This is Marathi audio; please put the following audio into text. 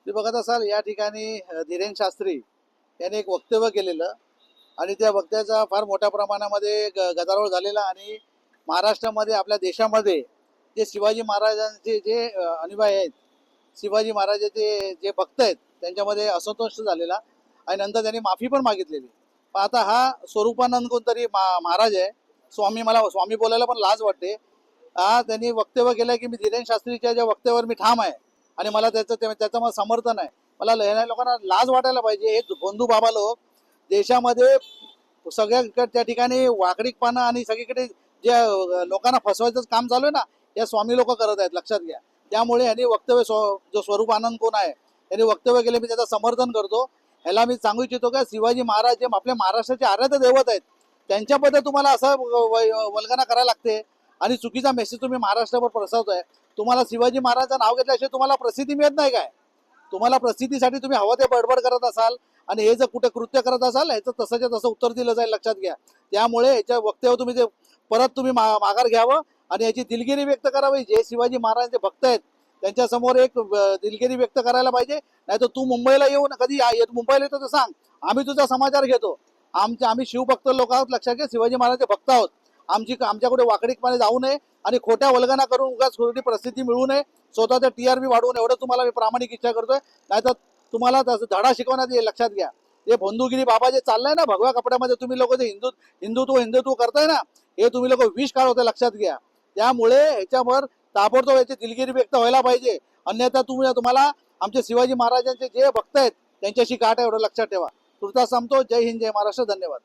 तुम्ही बघत असाल या ठिकाणी धीरेन शास्त्री यांनी एक वक्तव्य केलेलं आणि त्या वक्तव्याचा फार मोठ्या प्रमाणामध्ये गदारोळ झालेला आणि महाराष्ट्रामध्ये आपल्या देशामध्ये जे शिवाजी महाराजांचे जे अनुयायी आहेत, शिवाजी महाराजांचे जे भक्त आहेत त्यांच्यामध्ये असंतोष झालेला आणि नंतर त्यांनी माफी पण मागितलेली. पण आता हा स्वरूपानंद कोणतरी महाराज आहे, स्वामी, मला स्वामी बोलायला पण लाज वाटते. हा त्यांनी वक्तव्य केलं की मी धीरेन शास्त्रीच्या ज्या वक्तव्यावर मी ठाम आहे आणि मला त्याचं मला समर्थन आहे. मला लढणाऱ्या लोकांना लाज वाटायला पाहिजे. हे बंधू बाबा लोक देशामध्ये सगळ्या त्या ठिकाणी वाकडीकपणा आणि सगळीकडे जे लोकांना फसवायचं काम चालू आहे ना, या स्वामी लोक करत आहेत, लक्षात घ्या. त्यामुळे यांनी वक्तव्य जो स्वरूप आनंद कोण आहे यांनी वक्तव्य केले, मी त्याचं समर्थन करतो. ह्याला मी सांगू इच्छितो का शिवाजी महाराज जे आपल्या महाराष्ट्राचे आराध्य दैवत आहेत त्यांच्याबद्दल तुम्हाला असं वल्गना करायला लागते आणि चुकीचा मेसेज तुम्ही महाराष्ट्रावर पसरवताय. तुम्हाला शिवाजी महाराजांचं नाव घेतल्याशिवाय तुम्हाला प्रसिद्धी मिळत नाही काय? तुम्हाला प्रसिद्धीसाठी तुम्ही हवं ते बडबड करत असाल आणि हे जर कुठे कृत्य करत असाल ह्याचं तसंच्या तसं उत्तर दिलं जाईल, लक्षात घ्या. त्यामुळे याच्या वक्तव्य तुम्ही ते परत तुम्ही माघार घ्यावं आणि याची दिलगिरी व्यक्त करावी. जे शिवाजी महाराजांचे भक्त आहेत त्यांच्यासमोर एक दिलगिरी व्यक्त करायला पाहिजे. नाही तर तू मुंबईला येऊन कधी मुंबईला येतो तर सांग, आम्ही तुझा समाचार घेतो. आम्ही शिवभक्त लोक आहोत, लक्षात घ्या. शिवाजी महाराजांचे भक्त आहोत. आमच्याकडे वाकडीकपणे जाऊ नये आणि खोट्या वल्गना करून उगाच थोडी प्रसिद्धी मिळू नये, स्वतःचा TRP वाढवून, एवढं तुम्हाला मी प्रामाणिक इच्छा करतोय. नाहीतर तुम्हाला धडा शिकवण्यात येईल, लक्षात घ्या. हे बंधुगिरी बाबा जे चाललंय ना, भगव्या कपड्यामध्ये तुम्ही लोक जे हिंदुत्व करताय ना, हे तुम्ही लोक विष काढवताय, लक्षात घ्या. त्यामुळे ह्याच्यावर ताबडतोब याची दिलगिरी व्यक्त व्हायला पाहिजे. अन्यथा तुम्हाला आमचे शिवाजी महाराजांचे जे भक्त आहेत त्यांच्याशी गाठ आहे, एवढं लक्षात ठेवा. तुर्तास संपतो. जय हिंद, जय महाराष्ट्र. धन्यवाद.